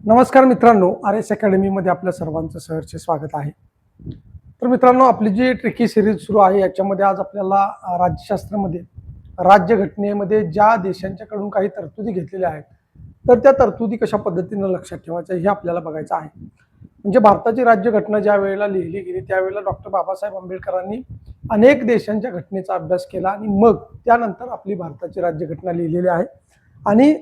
नमस्कार मित्रांनो, R S अकॅडमीमध्ये आपल्या सर्वांचं सहर्ष स्वागत आहे. तर मित्रांनो, आपली जी ट्रिकी सिरीज सुरू आहे याच्यामध्ये आज आपल्याला राज्यशास्त्रामध्ये राज्यघटनेमध्ये ज्या देशांच्याकडून काही तरतुदी घेतलेल्या आहेत तर त्या तरतुदी कशा पद्धतीने लक्षात ठेवायच्या हे आपल्याला बघायचं आहे. म्हणजे भारताची राज्यघटना ज्या वेळेला लिहिली गेली त्यावेळेला डॉक्टर बाबासाहेब आंबेडकरांनी अनेक देशांच्या घटनेचा अभ्यास केला आणि मग त्यानंतर आपली भारताची राज्यघटना लिहिलेली आहे. आणि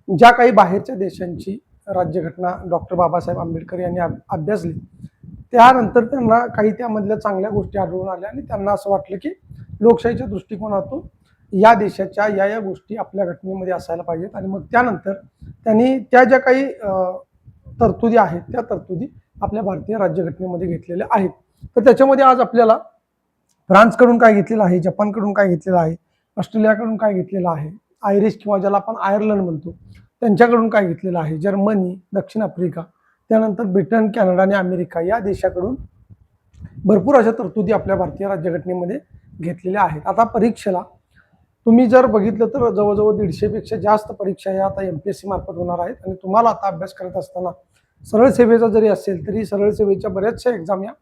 ज्या काही बाहेरच्या देशांची राज्यघटना डॉक्टर बाबासाहेब आंबेडकर यांनी अभ्यासली त्यानंतर त्यांना काही त्यामधल्या चांगल्या गोष्टी आढळून आल्या आणि त्यांना असं वाटलं की लोकशाहीच्या दृष्टिकोनातून या देशाच्या या गोष्टी आपल्या घटनेमध्ये असायला पाहिजेत. आणि मग त्यानंतर त्यांनी त्या ज्या काही तरतुदी आहेत त्या तरतुदी आपल्या भारतीय राज्यघटनेमध्ये घेतलेल्या आहेत. तर त्याच्यामध्ये आज आपल्याला फ्रान्सकडून काय घेतलेलं आहे, जपानकडून काय घेतलेलं आहे, ऑस्ट्रेलियाकडून काय घेतलेलं आहे, आयरिश किंवा ज्याला आपण आयर्लंड म्हणतो त्यांच्याकडून काय घेतलेलं आहे, जर्मनी, दक्षिण आफ्रिका, त्यानंतर ब्रिटन, कॅनडा आणि अमेरिका या देशाकडून भरपूर अशा तरतुदी आपल्या भारतीय राज्यघटनेमध्ये घेतलेल्या आहेत. आता परीक्षेला तुम्ही जर बघितलं तर जवळजवळ 150पेक्षा जास्त परीक्षा या आता MPSC मार्फत होणार आहेत. आणि तुम्हाला आता अभ्यास करत असताना सरळ सेवेचा जरी असेल तरी सरळ सेवेच्या बऱ्याचशा एक्झाम या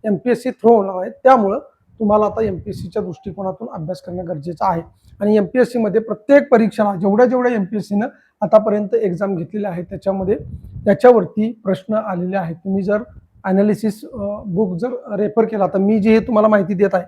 MPSC थ्रू होणार आहेत. त्यामुळं तुम्हाला आता MPSCच्या दृष्टिकोनातून अभ्यास करणं गरजेचं आहे. आणि MPSC मध्ये प्रत्येक परीक्षेला जेवढ्या MPSCनं आतापर्यंत एक्झाम घेतलेल्या आहेत त्याच्यावरती प्रश्न आलेले आहेत. तुम्ही जर अनालिसिस बुक जर रेफर केला तर मी जी हे तुम्हाला माहिती देत आहे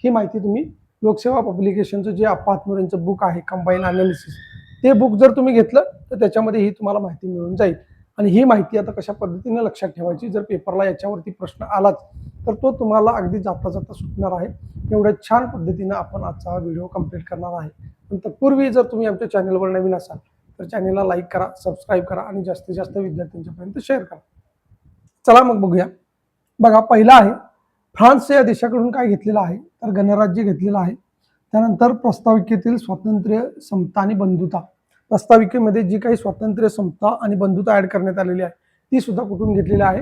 ही माहिती तुम्ही लोकसेवा पब्लिकेशनचं जे अप्पा बुक आहे कंबाईन अनालिसिस ते बुक जर तुम्ही घेतलं तर त्याच्यामध्ये ही तुम्हाला माहिती मिळून जाईल. आणि ही माहिती आता कशा पद्धतीने लक्षात ठेवायची, जर पेपरला याच्यावरती प्रश्न आलाच तर तो तुम्हाला अगदी जाता जाता सुटणार आहे. एवढ्या छान पद्धतीनं आपण आजचा हा व्हिडिओ कंप्लीट करणार आहे. पण तत्पूर्वी जर तुम्ही आमच्या चॅनलवर नवीन असाल तर चॅनलला लाईक करा, सबस्क्राईब करा आणि जास्तीत जास्त विद्यार्थ्यांच्यापर्यंत शेअर करा. चला मग बघूया. बघा, पहिला आहे फ्रान्स या देशाकडून काय घेतलेलं आहे तर गणराज्य घेतलेलं आहे. त्यानंतर प्रस्ताविकेतील स्वातंत्र्य, समता आणि बंधुता, प्रस्ताविकेमध्ये जी काही स्वातंत्र्य, समता आणि बंधुता ऍड करण्यात आलेली आहे ती सुद्धा कुठून घेतलेली आहे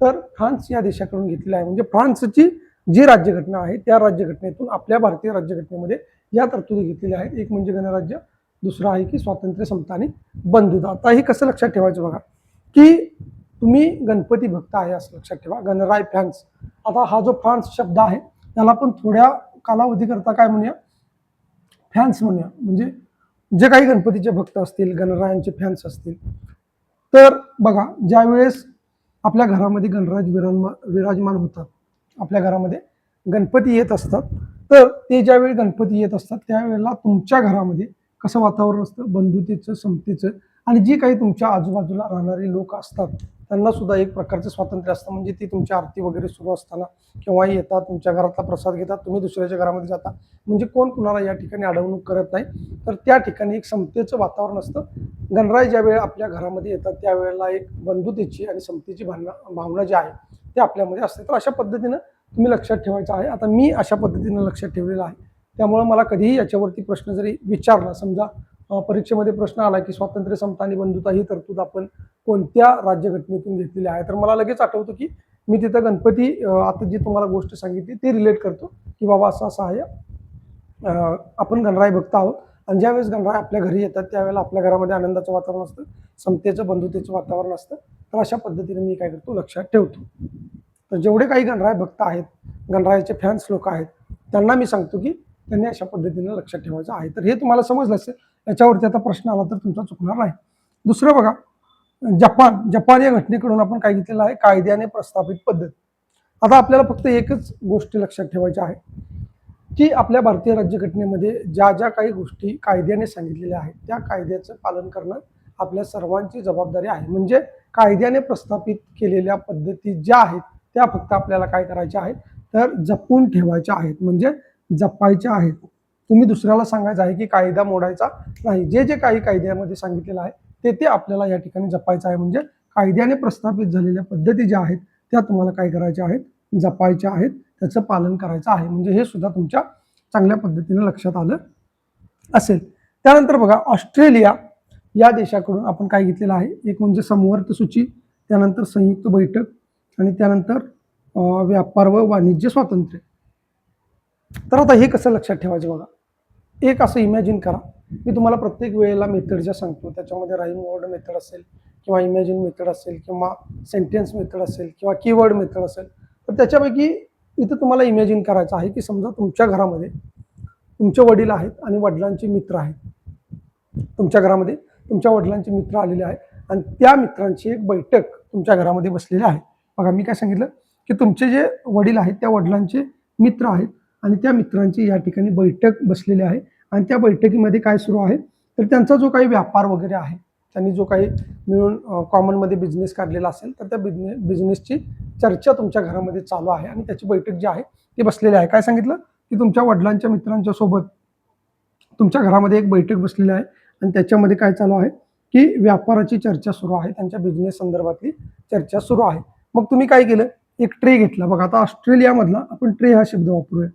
तर फ्रान्स या देशाकडून घेतलेली आहे. म्हणजे फ्रान्सची जी राज्यघटना आहे त्या राज्यघटनेतून आपल्या भारतीय राज्यघटनेमध्ये या तरतुदी घेतलेल्या आहेत. एक म्हणजे गणराज्य, दुसरं आहे की स्वातंत्र्य, समता आणि बंधुता. आता हे कसं लक्षात ठेवायचं बघा की तुम्ही गणपती भक्त आहे असं लक्षात ठेवा, गणराय फ्रान्स. आता हा जो फ्रान्स शब्द आहे त्याला आपण थोड्या कालावधी करता काय म्हणूया, फॅन्स म्हणूया. म्हणजे जे काही गणपतीचे भक्त असतील, गणरायांचे फॅन्स असतील, तर बघा ज्यावेळेस आपल्या घरामध्ये गणराज विराजमान होतात, आपल्या घरामध्ये गणपती येत असतात, तर ते ज्यावेळी गणपती येत असतात त्यावेळेला तुमच्या घरामध्ये कसं वातावरण असतं, बंधुतेचं, समतेचं. आणि जी काही तुमच्या आजूबाजूला राहणारे लोक असतात त्यांना सुद्धा एक प्रकारचं स्वातंत्र्य असतं. म्हणजे ती तुमची आरती वगैरे सुरू असताना केव्हा येतात, तुमच्या घरातला प्रसाद घेतात, तुम्ही दुसऱ्याच्या घरामध्ये जाता, म्हणजे कोण कुणाला या ठिकाणी अडवणूक करत नाही. तर त्या ठिकाणी एक समतेचं वातावरण असतं. गणराय ज्यावेळी आपल्या घरामध्ये येतात त्यावेळेला एक बंधुतेची आणि समतेची भावना जी आहे ती आपल्यामध्ये असते. तर अशा पद्धतीनं तुम्ही लक्षात ठेवायचं आहे. आता मी अशा पद्धतीनं लक्षात ठेवलेलं आहे, त्यामुळे मला कधीही याच्यावरती प्रश्न जरी विचारला, समजा परीक्षेमध्ये प्रश्न आला की स्वातंत्र्य, समता आणि बंधुता ही तरतूद आपण कोणत्या राज्यघटनेतून घेतलेली आहे, तर मला लगेच आठवतं की मी तिथं गणपती आता जी तुम्हाला गोष्ट सांगितली ती रिलेट करतो की बाबा असं असं आहे, आपण गणराय भक्त आहोत. आणि ज्यावेळेस गणराय आपल्या घरी येतात त्यावेळेला आपल्या घरामध्ये आनंदाचं वातावरण असतं, समतेचं, बंधुतेचं वातावरण असतं. तर अशा पद्धतीने मी काय करतो, लक्षात ठेवतो. तर जेवढे काही गणराय भक्त आहेत, गणरायाचे फॅन्स लोक आहेत, त्यांना मी सांगतो की त्यांनी अशा पद्धतीने लक्षात ठेवायचं आहे. तर हे तुम्हाला समजलं असेल. याच्यावरती आता प्रश्न आला तर तुमचा चुकणार नाही. दुसरं बघा, जपान या घटनेकडून आपण काय घेतलेलं आहे, कायद्याने प्रस्थापित पद्धत. आता आपल्याला फक्त एकच गोष्ट लक्षात ठेवायची आहे की आपल्या भारतीय राज्यघटनेमध्ये ज्या ज्या काही गोष्टी कायद्याने सांगितलेल्या आहेत त्या कायद्याचं पालन करणं आपल्या सर्वांची जबाबदारी आहे. म्हणजे कायद्याने प्रस्थापित केलेल्या पद्धती ज्या आहेत त्या फक्त आपल्याला काय करायच्या आहेत तर जपून ठेवायच्या आहेत, म्हणजे जपायच्या आहेत. तुम्ही दुसऱ्याला सांगायचं आहे की कायदा मोडायचा नाही. जे जे काही कायद्यामध्ये सांगितलेलं आहे ते आपल्याला या ठिकाणी जपायचं आहे. म्हणजे कायद्याने प्रस्थापित झालेल्या पद्धती ज्या आहेत त्या तुम्हाला काय करायच्या आहेत, जपायच्या आहेत, त्याचं पालन करायचं आहे. म्हणजे हे सुद्धा तुमच्या चांगल्या पद्धतीने लक्षात आलं असेल. त्यानंतर बघा, ऑस्ट्रेलिया या देशाकडून आपण काय घेतलेलं आहे, एक म्हणजे समवर्त सूची, त्यानंतर संयुक्त बैठक आणि त्यानंतर व्यापार व वाणिज्य स्वातंत्र्य. तर आता हे कसं लक्षात ठेवायचं बघा, एक असं इमॅजिन करा, मी तुम्हाला प्रत्येक वेळेला मेथड ज्या सांगतो त्याच्यामध्ये राईम वर्ड मेथड असेल किंवा इमॅजिन मेथड असेल किंवा सेंटेन्स मेथड असेल किंवा कीवर्ड मेथड असेल, तर त्याच्यापैकी इथं तुम्हाला इमॅजिन करायचं आहे की समजा तुमच्या घरामध्ये तुमचे वडील आहेत आणि वडिलांचे मित्र आहेत. तुमच्या घरामध्ये तुमच्या वडिलांचे मित्र आलेले आहेत आणि त्या मित्रांची एक बैठक तुमच्या घरामध्ये बसलेली आहे. बघा मी काय सांगितलं की तुमचे जे वडील आहेत त्या वडिलांचे मित्र आहेत आणि त्या मित्रांची या ठिकाणी बैठक बसलेली आहे आणि त्या बैठकीमध्ये काय सुरू आहे तर त्यांचा जो काही व्यापार वगैरे आहे, त्यांनी जो काही मिळून कॉमनमध्ये बिझनेस काढलेला असेल तर त्या बिझनेसची चर्चा तुमच्या घरामध्ये चालू आहे आणि त्याची बैठक जी आहे ती बसलेली आहे. काय सांगितलं की तुमच्या वडिलांच्या मित्रांच्या सोबत तुमच्या घरामध्ये एक बैठक बसलेली आहे आणि त्याच्यामध्ये काय चालू आहे की व्यापाराची चर्चा सुरू आहे, त्यांच्या बिझनेस संदर्भातली चर्चा सुरू आहे. मग तुम्ही काय केलं, एक ट्रे घेतला. बघा आता ऑस्ट्रेलियामधला आपण ट्रे हा शब्द वापरूया.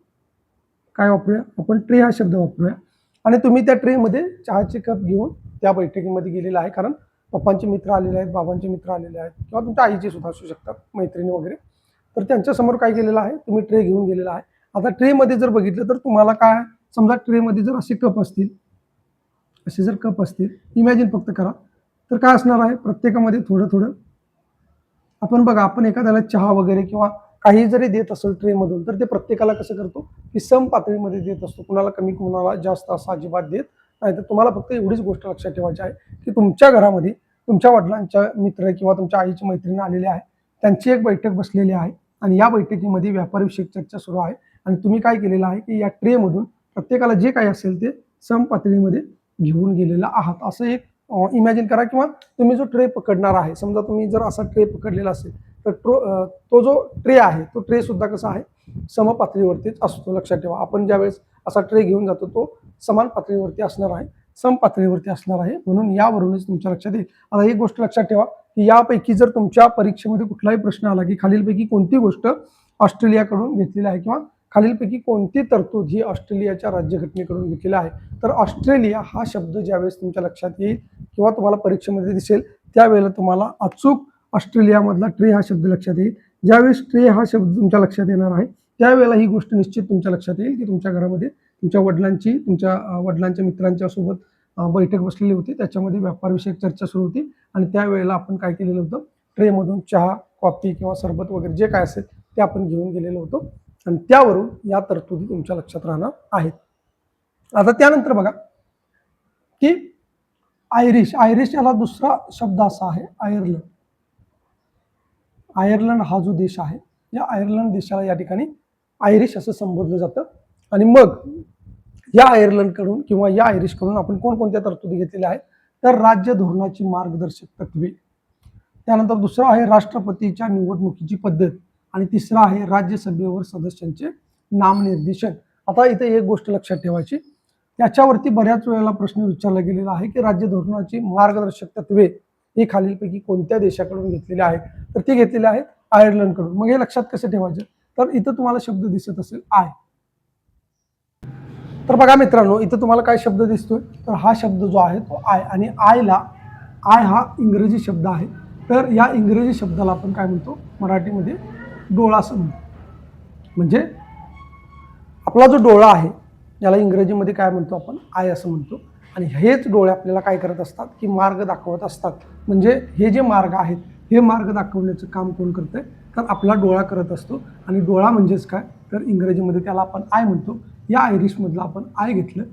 काय वापरूया आपण? ट्रे हा शब्द वापरूया. आणि तुम्ही त्या ट्रेमध्ये चहाचे कप घेऊन त्या बैठकीमध्ये गेलेला आहे, कारण पप्पांचे मित्र आलेले आहेत, बाबांचे मित्र आलेले आहेत किंवा तुमच्या आईचे सुद्धा असू शकतात, मैत्रिणी वगैरे. तर त्यांच्यासमोर काय केलेलं आहे, तुम्ही ट्रे घेऊन गेलेला आहे. आता ट्रेमध्ये जर बघितलं तर तुम्हाला काय, समजा ट्रेमध्ये जर असे कप असतील, असे जर कप असतील, इमॅजिन फक्त करा, तर काय असणार आहे प्रत्येकामध्ये थोडं थोडं. आपण बघा, आपण एखाद्याला चहा वगैरे किंवा काही जरी देत असेल ट्रेमधून, तर ते प्रत्येकाला कसं करतो की सम पातळीमध्ये देत असतो, कुणाला कमी कुणाला जास्त असं अजिबात देत नाही. तर तुम्हाला फक्त एवढीच गोष्ट लक्षात ठेवायची आहे की तुमच्या घरामध्ये तुमच्या वडिलांच्या मित्र किंवा तुमच्या आईची मैत्रिणी आलेले आहे, त्यांची एक बैठक बसलेली आहे आणि या बैठकीमध्ये व्यापारविषयक चर्चा सुरू आहे आणि तुम्ही काय केलेलं आहे की या ट्रेमधून प्रत्येकाला जे काही असेल ते सम पातळीमध्ये घेऊन गेलेला आहात, असं एक इमॅजिन करा. किंवा तुम्ही जो ट्रे पकडणार आहे, समजा तुम्ही जर असा ट्रे पकडलेला असेल तर तो जो ट्रे आहे तो ट्रे सुद्धा कसा आहे, सम पातळीवरतीच असतो. लक्षात ठेवा, आपण ज्यावेळेस असा ट्रे घेऊन जातो तो समान पातळीवरती असणार आहे, सम पातळीवरती असणार आहे, म्हणून यावरूनच तुमच्या लक्षात येईल. आता एक गोष्ट लक्षात ठेवा की यापैकी जर तुमच्या परीक्षेमध्ये कुठलाही प्रश्न आला की खालीलपैकी कोणती गोष्ट ऑस्ट्रेलियाकडून घेतलेली आहे किंवा खालीलपैकी कोणती तरतूद ही ऑस्ट्रेलियाच्या राज्यघटनेकडून घेतलेली आहे, तर ऑस्ट्रेलिया हा शब्द ज्यावेळेस तुमच्या लक्षात येईल किंवा तुम्हाला परीक्षेमध्ये दिसेल त्यावेळेला तुम्हाला अचूक ऑस्ट्रेलियामधला ट्रे हा शब्द लक्षात येईल. ज्यावेळेस ट्रे हा शब्द तुमच्या लक्षात येणार आहे त्यावेळेला ही गोष्ट निश्चित तुमच्या लक्षात येईल की तुमच्या घरामध्ये तुमच्या वडिलांच्या मित्रांच्या सोबत बैठक बसलेली होती, त्याच्यामध्ये व्यापारविषयक चर्चा सुरू होती आणि त्यावेळेला आपण काय केलेलं होतं, ट्रेमधून चहा, कॉफी किंवा सरबत वगैरे जे काय असेल ते आपण घेऊन गेलेलो होतो आणि त्यावरून या तरतुदी तुमच्या लक्षात राहणार आहेत. आता त्यानंतर बघा की आयरिश याला दुसरा शब्द असा आहे आयर्लंड. आयर्लंड हा जो देश आहे, या आयर्लंड देशाला या ठिकाणी आयरिश असं संबोधलं जातं. आणि मग या आयर्लंडकडून किंवा या आयरिशकडून आपण कोणकोणत्या तरतुदी घेतलेल्या आहेत, तर राज्य धोरणाची मार्गदर्शक तत्वे, त्यानंतर दुसरं आहे राष्ट्रपतीच्या निवडणुकीची पद्धत आणि तिसरं आहे राज्यसभेवर सदस्यांचे नामनिर्देशन. आता इथे एक गोष्ट लक्षात ठेवायची, याच्यावरती बऱ्याच वेळेला प्रश्न विचारला गेलेला आहे की राज्य धोरणाची मार्गदर्शक तत्वे ही खालीलपैकी कोणत्या देशाकडून घेतलेली आहेत, तर ती घेतलेली आहेत आयर्लंडकडून. मग हे लक्षात कसं ठेवायचं, तर इथं तुम्हाला शब्द दिसत असेल आय. तर बघा मित्रांनो, इथं तुम्हाला काय शब्द दिसतोय, तर हा शब्द जो आहे तो आय, आणि आय हा इंग्रजी शब्द आहे. तर या इंग्रजी शब्दाला आपण काय म्हणतो मराठीमध्ये, डोळा असं म्हणतो. म्हणजे आपला जो डोळा आहे याला इंग्रजीमध्ये काय म्हणतो आपण, आय असं म्हणतो. आणि हेच डोळे आपल्याला काय करत असतात की मार्ग दाखवत असतात. म्हणजे हे जे मार्ग आहेत हे मार्ग दाखवण्याचं काम कोण करतंय, तर आपला डोळा करत असतो. आणि डोळा म्हणजेच काय, तर इंग्रजीमध्ये त्याला आपण आय म्हणतो. या आयरिशमधलं आपण आय घेतलं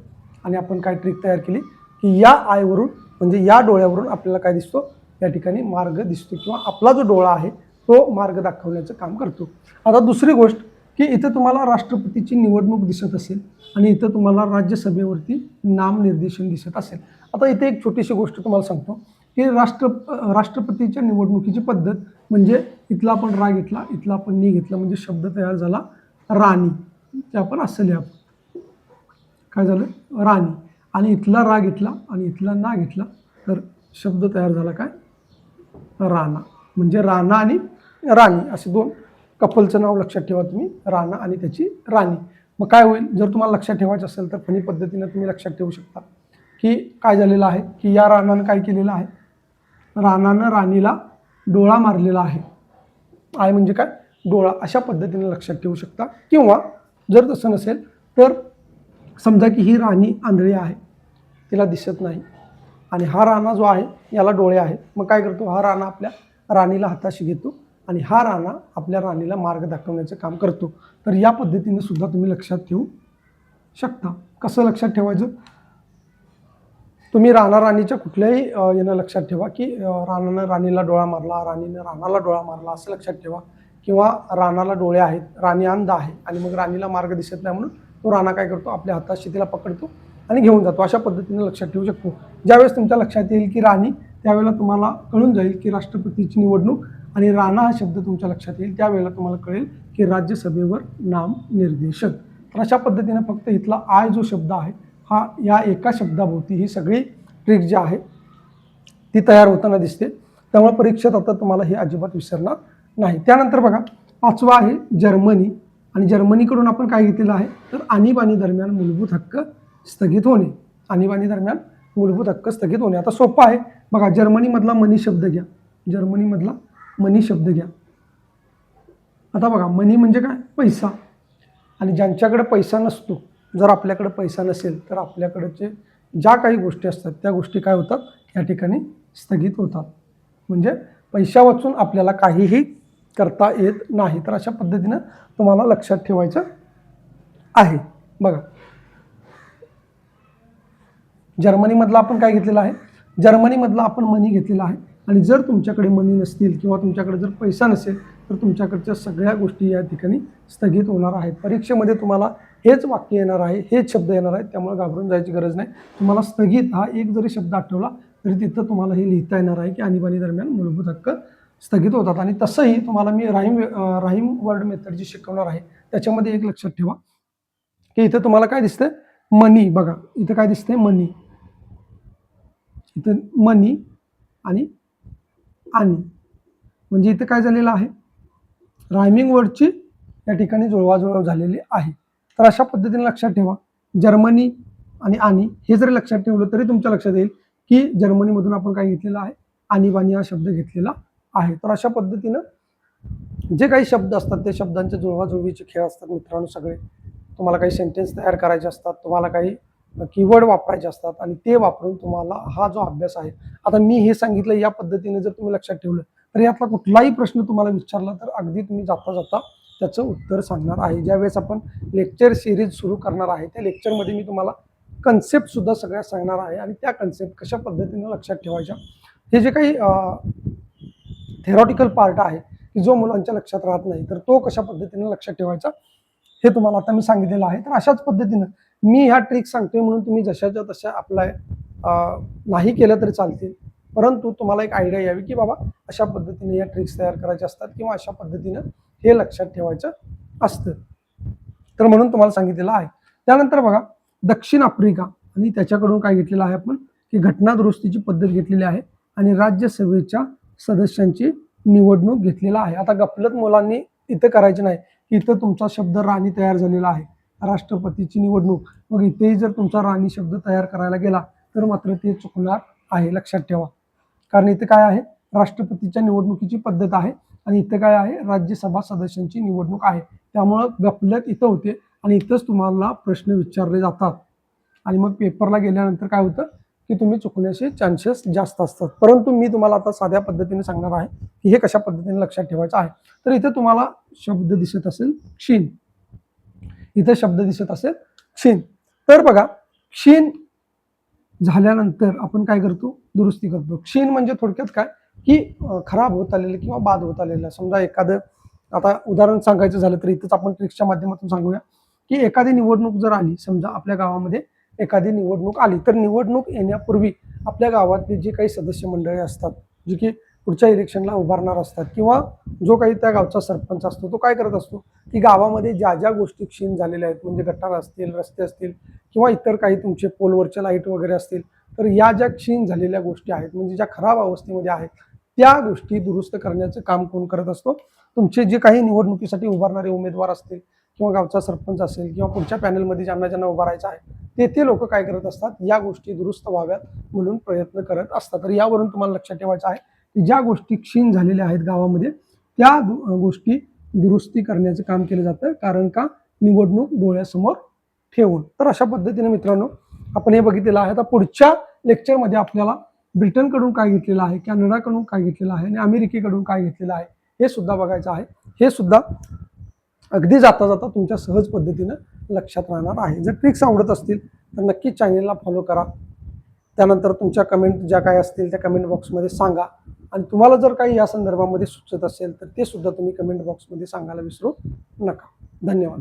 आणि आपण काय ट्रिक तयार केली की या आयवरून म्हणजे या डोळ्यावरून आपल्याला काय दिसतो, या ठिकाणी मार्ग दिसतो किंवा आपला जो डोळा आहे तो मार्ग दाखवण्याचं काम करतो. आता दुसरी गोष्ट की इथं तुम्हाला राष्ट्रपतीची निवडणूक दिसत असेल आणि इथं तुम्हाला राज्यसभेवरती नामनिर्देशन दिसत असेल. आता इथे एक छोटीशी गोष्ट तुम्हाला सांगतो की राष्ट्रपतीच्या निवडणुकीची पद्धत म्हणजे इथला आपण रा घेतला, इथला आपण नी घेतला, म्हणजे शब्द तयार झाला राणी. ते आपण असं लिहा, काय झालं, राणी. आणि इथला रा घेतला आणि इथला ना घेतला तर शब्द तयार झाला काय, राणा. म्हणजे राणा आणि राणी असे दोन कपलचं नाव लक्षात ठेवा तुम्ही, राणा आणि त्याची राणी. मग काय होईल, जर तुम्हाला लक्षात ठेवायचं असेल तर फनी पद्धतीनं तुम्ही लक्षात ठेवू शकता की काय झालेलं आहे की या राणानं काय केलेलं आहे, राणानं राणीला डोळा मारलेला आहे. आय म्हणजे काय, डोळा. अशा पद्धतीने लक्षात ठेवू शकता. किंवा जर तसं नसेल तर समजा की ही राणी आंधळी आहे, तिला दिसत नाही आणि हा राणा जो आहे याला डोळे आहेत. मग काय करतो, हा राणा आपल्या राणीला हाताशी घेतो आणि हा राणा आपल्या राणीला मार्ग दाखवण्याचं काम करतो. तर या पद्धतीने सुद्धा तुम्ही लक्षात ठेवू शकता. कसं लक्षात ठेवायचं, तुम्ही राणा राणीच्या कुठल्याही यानं लक्षात ठेवा की राणानं राणीला डोळा मारला, राणीनं राणाला डोळा मारला असं लक्षात ठेवा. किंवा राणाला डोळे आहेत, राणी अंध आहे आणि मग राणीला मार्ग दिसत नाही म्हणून तो राणा काय करतो, आपल्या हाताशी तिला पकडतो आणि घेऊन जातो. अशा पद्धतीने लक्षात ठेवू शकतो. ज्यावेळेस तुमच्या लक्षात येईल की राणी, त्यावेळेला तुम्हाला कळून जाईल की राष्ट्रपतीची निवडणूक, आणि राणा हा शब्द तुमच्या लक्षात येईल त्यावेळेला तुम्हाला कळेल की राज्यसभेवर नामनिर्देशन. तर अशा पद्धतीने फक्त इथला आय जो शब्द आहे हा या एका शब्दाभोवती ही सगळी ट्रिक जी आहे ती तयार होताना दिसते. त्यामुळे परीक्षेत आता तुम्हाला हे अजिबात विसरणार नाही. त्यानंतर बघा, पाचवा आहे जर्मनी. आणि जर्मनीकडून आपण काय घेतलेलं आहे, तर आणीबाणी दरम्यान मूलभूत हक्क स्थगित होणे. आणीबाणी दरम्यान मूलभूत हक्क स्थगित होणे. आता सोपं आहे बघा, जर्मनीमधला मनी शब्द घ्या. जर्मनीमधला मनी शब्द घ्या. आता बघा, मनी म्हणजे काय, पैसा. आणि ज्यांच्याकडे पैसा नसतो, जर आपल्याकडे पैसा नसेल तर आपल्याकडचे ज्या काही गोष्टी असतात त्या गोष्टी काय होतात, या ठिकाणी स्थगित होतात. म्हणजे पैसा वाचून आपल्याला काहीही करता येत नाही. तर अशा पद्धतीनं तुम्हाला लक्षात ठेवायचं आहे. बघा, जर्मनीमधला आपण काय घेतलेलं आहे, जर्मनीमधला आपण मनी घेतलेला आहे. आणि जर तुमच्याकडे मनी नसतील किंवा तुमच्याकडे जर पैसा नसेल तर तुमच्याकडच्या सगळ्या गोष्टी या ठिकाणी स्थगित होणार आहेत. परीक्षेमध्ये तुम्हाला हेच वाक्य येणार आहे, हेच शब्द येणार आहेत, त्यामुळे घाबरून जायची गरज नाही. तुम्हाला स्थगित हा एक जरी शब्द आठवला तरी तिथं तुम्हाला हे लिहिता येणार आहे की आणीबाणी दरम्यान मूलभूत हक्क स्थगित होतात. आणि तसंही तुम्हाला मी राहीम वर्ड मेथड जी शिकवणार आहे त्याच्यामध्ये एक लक्षात ठेवा की इथं तुम्हाला काय दिसतंय, मनी. बघा इथं काय दिसतंय, मनी. इथं मनी आणि म्हणजे इथं काय झालेलं आहे, रायमिंग वर्डची या ठिकाणी जुळवाजुळव झालेली आहे. तर अशा पद्धतीने लक्षात ठेवा, जर्मनी आणि हे जरी लक्षात ठेवलं तरी तुमच्या लक्षात येईल की जर्मनीमधून आपण काय घेतलेला आहे, आणीबाणी हा शब्द घेतलेला आहे. तर अशा पद्धतीनं जे काही शब्द असतात ते शब्दांच्या जुळवाजुळवीचे खेळ असतात मित्रांनो सगळे. तुम्हाला काही सेंटेन्स तयार करायचे असतात, तुम्हाला काही कीवर्ड वापरायचे असतात आणि ते वापरून तुम्हाला हा जो अभ्यास आहे, आता मी हे सांगितलं या पद्धतीने जर तुम्ही लक्षात ठेवलं तर यातला कुठलाही प्रश्न तुम्हाला विचारला तर अगदी तुम्ही जाता जाता त्याचं उत्तर सांगणार आहे. ज्यावेळेस आपण लेक्चर सिरीज सुरू करणार आहे त्या लेक्चरमध्ये मी तुम्हाला कन्सेप्ट सुद्धा सगळ्या सांगणार आहे आणि त्या कन्सेप्ट कशा पद्धतीने लक्षात ठेवायच्या, हे जे काही थेरॉटिकल पार्ट आहे की जो मुलांच्या लक्षात राहत नाही तर तो कशा पद्धतीने लक्षात ठेवायचा हे तुम्हाला आता मी सांगितलेलं आहे. तर अशाच पद्धतीनं मी ह्या ट्रिक सांगतोय म्हणून तुम्ही जशाच्या तशा अप्लाय नाही केलं तरी चालतील, परंतु तुम्हाला एक आयडिया यावी की बाबा अशा पद्धतीने या ट्रिक्स तयार करायच्या असतात किंवा अशा पद्धतीनं हे लक्षात ठेवायचं असतं. तर म्हणून तुम्हाला सांगितलेलं आहे. त्यानंतर बघा, दक्षिण आफ्रिका आणि त्याच्याकडून काय घेतलेलं आहे आपण की घटना दुरुस्तीची पद्धत घेतलेली आहे आणि राज्यसभेच्या सदस्यांची निवडणूक घेतलेला आहे. आता गफलत मुलांनी इथं करायची नाही की इथं तुमचा शब्द राणी तयार झालेला आहे, राष्ट्रपतीची निवडणूक, मग इथेही जर तुमचा राणी शब्द तयार करायला गेला तर मात्र ते चुकणार आहे. लक्षात ठेवा, कारण इथे काय आहे, राष्ट्रपतीच्या निवडणुकीची पद्धत आहे आणि इथं काय आहे, राज्यसभा सदस्यांची निवडणूक आहे. त्यामुळं गफलत इथं होते आणि इथंच तुम्हाला प्रश्न विचारले जातात आणि मग पेपरला गेल्यानंतर काय होतं की तुम्ही चुकण्याचे चान्सेस जास्त असतात. परंतु मी तुम्हाला आता साध्या पद्धतीने सांगणार आहे की हे कशा पद्धतीने लक्षात ठेवायचं आहे. तर इथे तुम्हाला शब्द दिसत असेल क्षीण, इथे शब्द दिसत असेल क्षीण. तर बघा, क्षीण झाल्यानंतर आपण काय करतो, दुरुस्ती करतो. क्षीण म्हणजे थोडक्यात काय की खराब होत आलेलं किंवा बाद होत आलेलं. समजा एखादं, आता उदाहरण सांगायचं झालं तर इथंच आपण ट्रिक्सच्या माध्यमातून सांगूया की एखादी निवडणूक जर आली, समजा आपल्या गावामध्ये एखादी निवडणूक आली, तर निवडणूक येण्यापूर्वी आपल्या गावातले जे काही सदस्य मंडळी असतात, जे की पुढच्या इलेक्शनला उभारणार असतात किंवा जो काही त्या गावचा सरपंच असतो, तो काय करत असतो की गावामध्ये ज्या ज्या गोष्टी क्षीण झालेल्या आहेत, म्हणजे गटार असतील, रस्ते असतील किंवा इतर काही तुमचे पोलवरच्या लाईट वगैरे असतील, तर या ज्या क्षीण झालेल्या गोष्टी आहेत, म्हणजे ज्या खराब अवस्थेमध्ये आहेत, त्या गोष्टी दुरुस्त करण्याचं काम कोण करत असतो, तुमचे जे काही निवडणुकीसाठी उभारणारे उमेदवार असतील किंवा गावचा सरपंच असेल किंवा पुढच्या पॅनलमध्ये ज्यांना ज्यांना उभारायचं आहे ते लोक काय करत असतात, या गोष्टी दुरुस्त व्हाव्यात म्हणून प्रयत्न करत असतात. तर यावरून तुम्हाला लक्षात ठेवायचं आहे की ज्या गोष्टी क्षीण झालेल्या आहेत गावामध्ये त्या गोष्टी दुरुस्ती करण्याचं काम केलं जातं, कारण का, निवडणूक डोळ्यासमोर ठेवून. तर अशा पद्धतीने मित्रांनो आपण हे बघितलेलं आहे. आता पुढच्या लेक्चरमध्ये आपल्याला ब्रिटनकडून काय घेतलेलं आहे, कॅनडाकडून काय घेतलेलं आहे आणि अमेरिकेकडून काय घेतलेलं आहे हे सुद्धा बघायचं आहे. हे सुद्धा अगदी जाता जाता तुमच्या सहज पद्धतीनं लक्षात राहणार आहे. जर ट्रिक्स आवडत असतील तर नक्की चॅनेलला फॉलो करा. त्यानंतर तुमच्या कमेंट ज्या काही असतील त्या कमेंट बॉक्समध्ये सांगा आणि तुम्हाला जर काही या संदर्भामध्ये सुचत असेल तर ते सुद्धा तुम्ही कमेंट बॉक्समध्ये सांगायला विसरू नका. धन्यवाद.